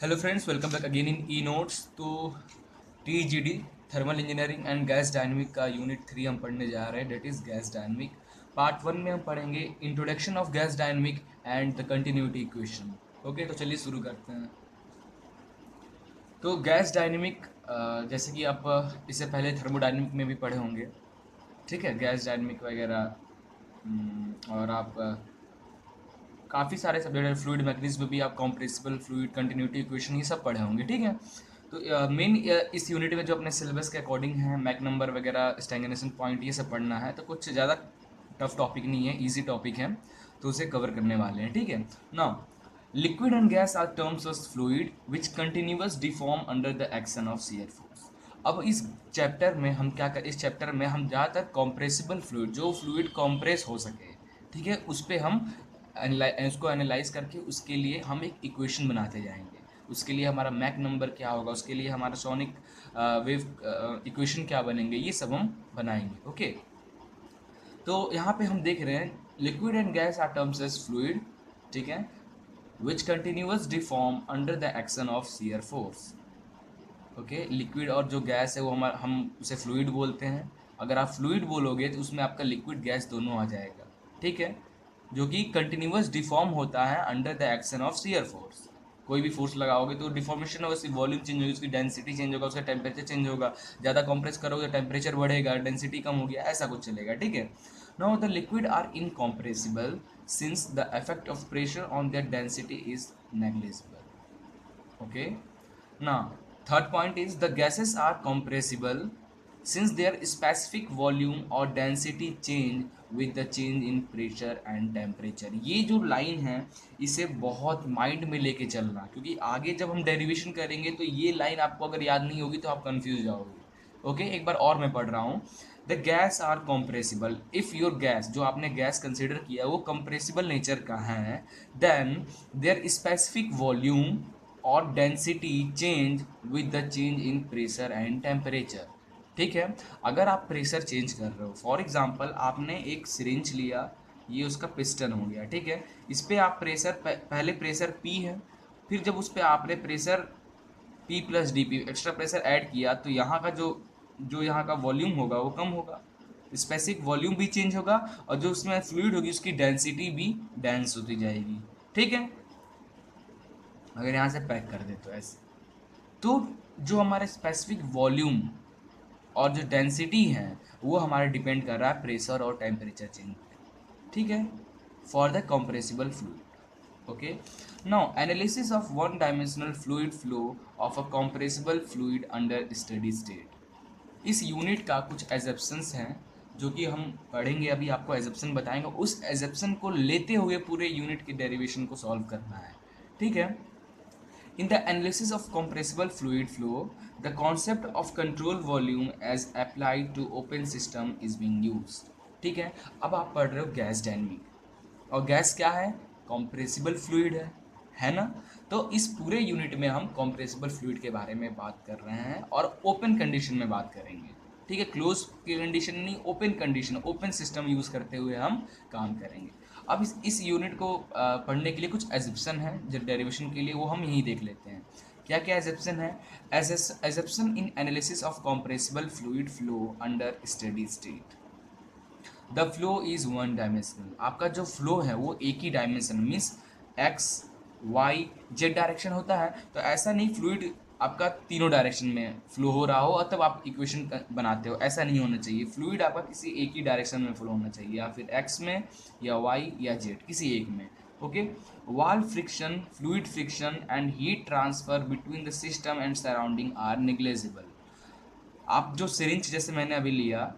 Hello friends, welcome back again in E notes. तो TGD thermal engineering and gas dynamic का unit 3 हम पढ़ने जा रहे हैं, that is gas dynamic. Part 1 में हम पढ़ेंगे introduction of gas dynamic and the continuity equation. Okay, तो चलिए शुरू करते हैं। तो गैस डायनेमिक, जैसे कि आप इससे पहले थर्मोडायनेमिक में भी पढ़े होंगे, ठीक है, गैस डायनेमिक वगैरह। और आप काफ़ी सारे सब्जेक्ट है, फ्लूइड मैकेनिज्म में भी आप कॉम्प्रेसिबल फ्लूइड कंटिन्यूटी इक्वेशन ये सब पढ़े होंगे, ठीक है। तो मेन इस यूनिट में जो अपने सिलेबस के अकॉर्डिंग है, मैक नंबर वगैरह, स्टैग्नेशन पॉइंट, ये सब पढ़ना है। तो कुछ ज़्यादा टफ टॉपिक नहीं है, इजी टॉपिक है, तो उसे कवर करने वाले हैं, ठीक है। Now liquid and gas are terms of fluid which continuous deform under the action of shear force. अब इस चैप्टर में हम क्या कर इस चैप्टर में हम ज़्यादातर कॉम्प्रेसिबल फ्लूइड, जो फ्लूइड कॉम्प्रेस हो सके, ठीक है, उस पर हम उसको एनालाइज करके उसके लिए हम एक इक्वेशन बनाते जाएंगे। उसके लिए हमारा मैक नंबर क्या होगा, उसके लिए हमारा सोनिक वेव इक्वेशन क्या बनेंगे, ये सब हम बनाएंगे। ओके, तो यहाँ पे हम देख रहे हैं liquid and gas are terms as fluid, ठीक है, which continuous deform under the action of shear force. Okay, liquid और जो गैस है वो हम उसे फ्लूइड बोलते हैं। अगर आप फ्लूइड बोलोगे तो उसमें आपका लिक्विड गैस दोनों आ जाएगा, ठीक है, जो कि कंटिन्यूअस डिफॉर्म होता है under the action of shear force. कोई भी फोर्स लगाओगे तो डिफॉर्मेशन होगा, उसकी वॉल्यूम चेंज होगी, उसकी डेंसिटी चेंज होगा, उसका टेम्परेचर चेंज होगा। ज़्यादा कंप्रेस करोगे तो टेम्परेचर बढ़ेगा, डेंसिटी कम होगी, ऐसा कुछ चलेगा, ठीक है। Now the liquid are incompressible since the effect of pressure on their density is negligible. Okay. Now, third point is the gases are compressible since their specific volume or density change with the change in pressure and temperature। ये जो line है इसे बहुत mind में लेके चलना, क्योंकि आगे जब हम डेरिवेशन करेंगे तो ये लाइन आपको अगर याद नहीं होगी तो आप कंफ्यूज जाओगे। ओके, एक बार और मैं पढ़ रहा हूँ। The gas are compressible if your gas, जो आपने गैस कंसिडर किया वो कंप्रेसिबल नेचर का है, देन देयर स्पेसिफिक वॉल्यूम और density change with the change in pressure and temperature. ठीक है, अगर आप प्रेशर चेंज कर रहे हो, फॉर एग्जांपल आपने एक सिरिंज लिया, ये उसका पिस्टन हो गया, ठीक है, इस पर आप प्रेशर पहले प्रेशर पी है, फिर जब उस पर आपने pressure P plus D P extra pressure add किया तो यहाँ का जो जो यहाँ का वॉल्यूम होगा वो कम होगा, स्पेसिफिक वॉल्यूम भी चेंज होगा, और जो उसमें फ्लूइड होगी उसकी डेंसिटी भी डेंस होती जाएगी, ठीक है। अगर यहाँ से पैक कर दे तो ऐसे, तो जो हमारे स्पेसिफिक वॉल्यूम और जो डेंसिटी है वो हमारे डिपेंड कर रहा है प्रेशर और टेम्परेचर चेंज पे, ठीक है, for the compressible fluid. Okay, now analysis of one dimensional fluid flow of a compressible fluid under steady state. इस यूनिट का कुछ एजप्शंस हैं जो कि हम पढ़ेंगे, अभी आपको एजप्शन बताएंगे, उस एजप्शन को लेते हुए पूरे यूनिट के डेरिवेशन को सॉल्व करना है, ठीक है। In the analysis of compressible fluid flow, the concept of control volume as applied to open system is being used। ठीक है, अब आप पढ़ रहे हो गैस डायनेमिक, और गैस क्या है, कॉम्प्रेसिबल फ्लूइड है ना। तो इस पूरे यूनिट में हम कॉम्प्रेसिबल फ्लूइड के बारे में बात कर रहे हैं और ओपन कंडीशन में बात करेंगे, ठीक है, क्लोज की कंडीशन नहीं, open condition, open system use करते हुए हम काम करेंगे। अब इस यूनिट को पढ़ने के लिए कुछ एजप्शन है, जो डेरिवेशन के लिए वो हम यहीं देख लेते हैं। क्या क्या एजप्शन है। Assumption in analysis of compressible fluid flow under steady state. The flow is one dimensional, आपका जो फ्लो है वो एक ही dimension means x y z direction होता है। तो ऐसा नहीं फ्लूइड आपका तीनों डायरेक्शन में फ्लो हो रहा हो और तब आप इक्वेशन बनाते हो, ऐसा नहीं होना चाहिए। फ्लूइड आपका किसी एक ही डायरेक्शन में फ्लो होना चाहिए, या फिर एक्स में या वाई या जेड, किसी एक में। Okay, wall friction, fluid friction and heat transfer between the system and surrounding are negligible. आप जो सिरिंज जैसे मैंने अभी लिया,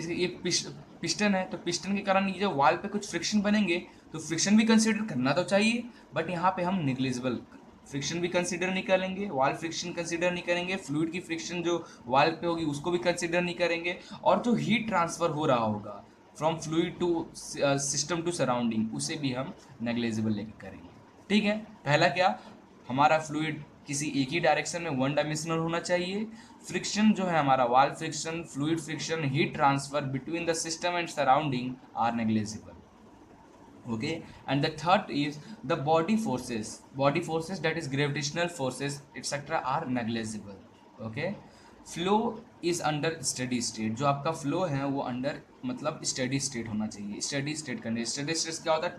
ये पिस्टन है, तो पिस्टन के कारण ये जो वाल पे कुछ फ्रिक्शन बनेंगे तो फ्रिक्शन भी कंसिडर करना तो चाहिए, बट यहाँ पे हम निग्लिजिबल फ्रिक्शन भी कंसिडर नहीं करेंगे, वाल फ्रिक्शन कंसिडर नहीं करेंगे, फ्लूइड की फ्रिक्शन जो वाल पे होगी उसको भी कंसिडर नहीं करेंगे, और जो हीट ट्रांसफ़र हो रहा होगा from fluid to system to surrounding उसे भी हम नेग्लिजिबल लेके करेंगे, ठीक है। पहला क्या, हमारा फ्लूइड किसी एक ही डायरेक्शन में वन डायमेंशनल होना चाहिए। फ्रिक्शन जो है हमारा wall friction, fluid friction, heat transfer between the system and surrounding are negligible. Okay, and the third is the body forces, that is gravitational forces etc are negligible. Okay, flow is under steady state, जो आपका flow है वो under मतलब steady state होना चाहिए। Steady state condition, steady state क्या होता है,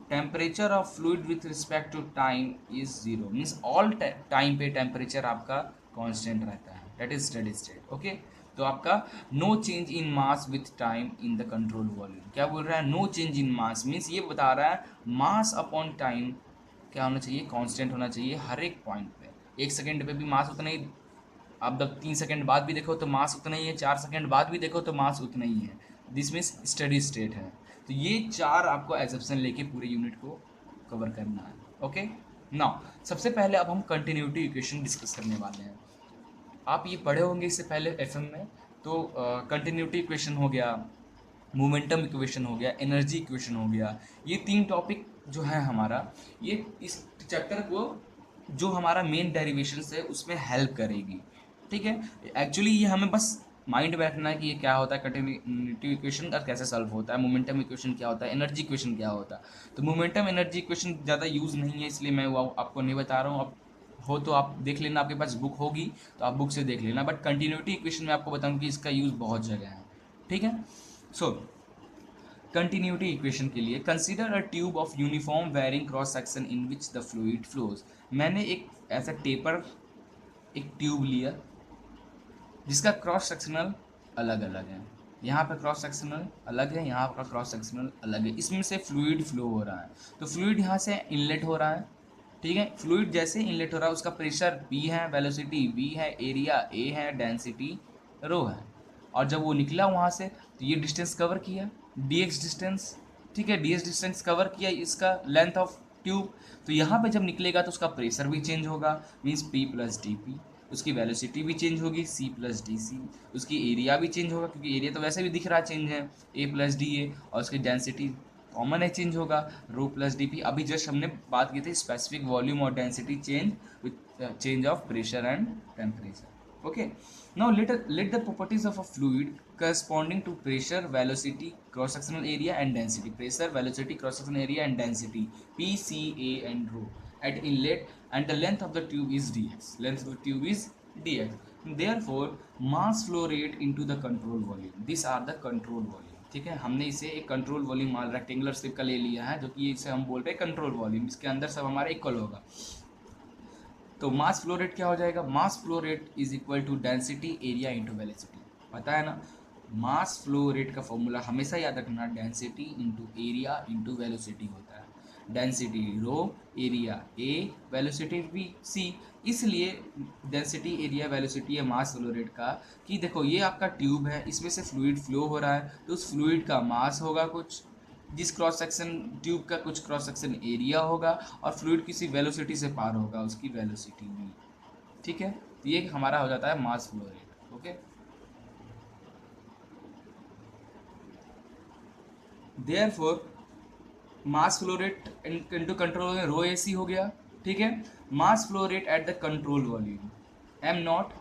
temperature of fluid with respect to time is zero, means all time पे टेम्परेचर आपका कांस्टेंट रहता है, that is steady state. Okay, तो आपका no change in mass with time in the control volume, क्या बोल रहा है, no change in mass means ये बता रहा है मास अपॉन टाइम क्या होना चाहिए, कांस्टेंट होना चाहिए हर एक पॉइंट पे। 1 सेकेंड पे भी मास उतना ही, आप जब 3 सेकेंड बाद भी देखो तो मास उतना ही है, 4 सेकेंड बाद भी देखो तो मास उतना ही है, दिस मीन्स स्टडी स्टेट है। तो ये चार आपको एजप्शन लेके पूरे यूनिट को कवर करना है। ओके, नाउ सबसे पहले अब हम कंटिन्यूटी इक्वेशन डिस्कस करने वाले हैं। आप ये पढ़े होंगे इससे पहले एफएम में, तो कंटिन्यूटी इक्वेशन हो गया, मोमेंटम इक्वेशन हो गया, एनर्जी इक्वेशन हो गया, ये 3 टॉपिक जो है हमारा, ये इस चैप्टर को जो हमारा मेन डेरिवेशन है उसमें हेल्प करेगी। ठीक है, एक्चुअली ये हमें बस माइंड में रखना है कि ये क्या होता है कंटिन्यूटी इक्वेशन और कैसे सॉल्व होता है, मोमेंटम इक्वेशन क्या होता है, एनर्जी इक्वेशन क्या होता है। तो मोमेंटम एनर्जी इक्वेशन ज़्यादा यूज़ नहीं है इसलिए मैं वो आपको नहीं बता रहा हूँ। अब हो तो आप देख लेना, आपके पास बुक होगी तो आप बुक से देख लेना, बट कंटिन्यूटी इक्वेशन में आपको बताऊँ कि इसका यूज़ बहुत जगह है। ठीक है, सो कंटिन्यूटी इक्वेशन के लिए consider a tube of uniform wearing cross section in which the fluid flows. मैंने एक ऐसा टेपर, एक ट्यूब लिया जिसका क्रॉस सेक्शनल अलग अलग है, यहाँ पे क्रॉस सेक्शनल अलग है, यहाँ का क्रॉस सेक्शनल अलग है, इसमें से फ्लूइड फ्लो हो रहा है। तो फ्लूइड यहाँ से इनलेट हो रहा है, ठीक है, फ्लूइड जैसे इनलेट हो रहा है उसका प्रेशर P है, वेलोसिटी V है, एरिया A है, डेंसिटी रो है। और जब वो निकला वहाँ से तो ये डिस्टेंस कवर किया, dx डिस्टेंस, ठीक है, dx डिस्टेंस कवर किया इसका लेंथ ऑफ ट्यूब। तो यहाँ पे जब निकलेगा तो उसका प्रेशर भी चेंज होगा, मीन्स P प्लस dp, उसकी वेलोसिटी भी चेंज होगी C प्लस डी सी, उसकी एरिया भी चेंज होगा क्योंकि एरिया तो वैसे भी दिख रहा चेंज है A प्लस डी ए, और उसकी डेंसिटी कॉमन है चेंज होगा रो प्लस डी पी। अभी जस्ट हमने बात की थी स्पेसिफिक वॉल्यूम और density change with change of pressure and temperature. Okay, now let the properties of a fluid corresponding to pressure, velocity, cross sectional area and density, pressure, velocity, cross sectional area and density P, C, A and rho at inlet, and the length of the tube is dx, length of the tube is dx, therefore mass flow rate into the control volume, these are the control volume। ठीक है, हमने इसे एक control volume मान rectangular shape का ले लिया है जो कि इसे हम बोल रहे हैं कंट्रोल वॉल्यूम, इसके अंदर सब हमारा इक्वल होगा। तो मास फ्लो रेट क्या हो जाएगा, mass flow rate is equal to density area into velocity, पता है ना। मास फ्लो रेट का फॉर्मूला हमेशा याद रखना, density into area into velocity होता है। Density rho, area A, velocity भी सी, इसलिए डेंसिटी एरिया वेलोसिटी है मास फ्लो रेट का। कि देखो ये आपका ट्यूब है, इसमें से फ्लूइड फ्लो हो रहा है तो उस फ्लूइड का मास होगा कुछ, जिस क्रॉस सेक्शन ट्यूब का कुछ क्रॉस सेक्शन एरिया होगा, और फ्लूइड किसी वेलोसिटी से पार होगा उसकी वेलोसिटी भी। ठीक है, तो ये हमारा हो जाता है mass flow rate. Okay, therefore mass flow rate into control rho A C हो गया। ठीक है, mass flow rate at the control volume M naught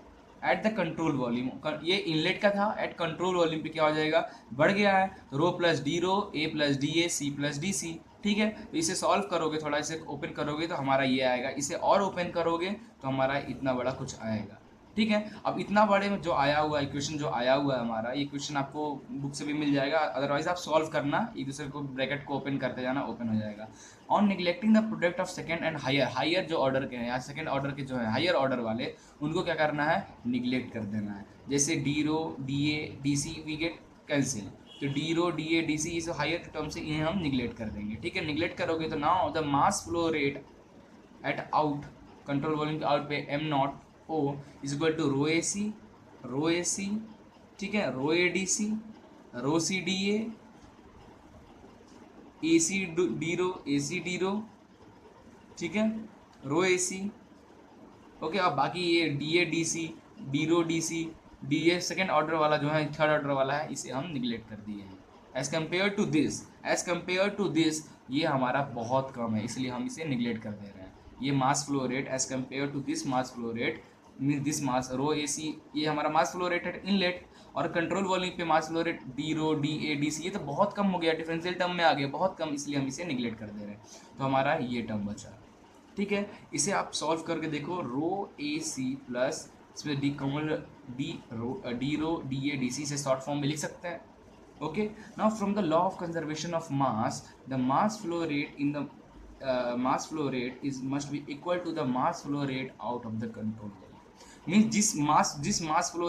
at the control volume, ये इनलेट का था, एट कंट्रोल वॉल्यूम पे क्या हो जाएगा, बढ़ गया है तो rho plus D rho, A plus D A, C plus D C. ठीक है, तो इसे सॉल्व करोगे, थोड़ा इसे ओपन करोगे तो हमारा ये आएगा, इसे और ओपन करोगे तो हमारा इतना बड़ा कुछ आएगा। ठीक है, अब इतना बड़े में जो आया हुआ इक्वेशन जो आया हुआ है हमारा, ये क्वेश्चन आपको बुक से भी मिल जाएगा, अदरवाइज आप सॉल्व करना, एक दूसरे को ब्रैकेट को ओपन करते जाना, ओपन हो जाएगा। On neglecting the product of second and higher, higher जो ऑर्डर के हैं या सेकंड ऑर्डर के जो है हायर ऑर्डर वाले, उनको क्या करना है, निगलेक्ट कर देना है। जैसे D rho, D A, D C we get cancel, तो D rho, D A, D C इस हायर टर्म से इन्हें हम निगलेक्ट कर देंगे। ठीक है, निगलेक्ट करोगे तो now the mass flow rate at out, control volume के आउट पे M naught O is equal to rho A C, ठीक है, rho A D C, rho C D A C D rho, A C D rho, ठीक है, rho A C. Okay, अब बाकी ये D A D C, D rho D C, D A second order वाला जो है, third order वाला है, इसे हम निगलेक्ट कर दिए हैं। एज कम्पेयर टू दिस ये हमारा बहुत कम है, इसलिए हम इसे निगलेक्ट कर दे रहे हैं। ये mass flow rate as compare to this mass flow rate mean this mass rho A C, ये हमारा मास फ्लो रेट है इनलेट, और कंट्रोल वॉल्यूम पे mass flow rate D rho D A D C, ये तो बहुत कम हो गया, डिफरेंशियल टर्म में आ गया, बहुत कम, इसलिए हम इसे निगलेक्ट कर दे रहे हैं। तो हमारा ये टर्म बचा, ठीक है। इसे आप सॉल्व करके देखो, रो ए सी प्लस इसमें D common, D rho D A D C से शॉर्ट फॉर्म में लिख सकते हैं। Okay, now from the law of conservation of mass, the mass flow rate in the mass flow rate is must be equal to the mass flow rate out of the control volume, means this mass flow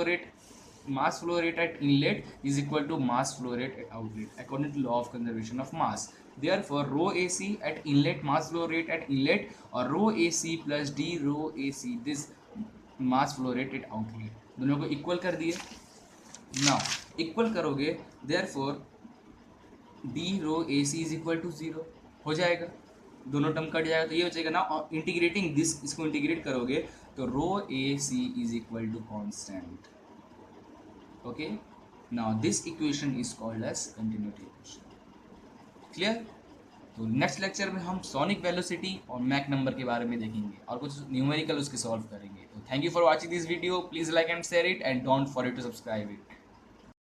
rate at inlet is equal to mass flow rate at outlet according to law of conservation of mass. Therefore rho AC at inlet, mass flow rate at inlet, or rho AC plus d rho AC, this mass flow rate at outlet, दोनों को equal कर दिए। Now equal करोगे, therefore D rho A C is equal to 0 हो जाएगा, दोनों term cut जाएगा, तो ये हो जाएगा ना। और इंटीग्रेटिंग दिस, इसको इंटीग्रेट करोगे तो rho A C is equal to constant. Okay, now this equation is called as continuity equation. Clear? तो नेक्स्ट लेक्चर में हम सोनिक वेलोसिटी और मैक नंबर के बारे में देखेंगे और कुछ न्यूमेरिकल उसके सॉल्व करेंगे। तो thank you for watching this video, please like and share it and don't forget to subscribe it.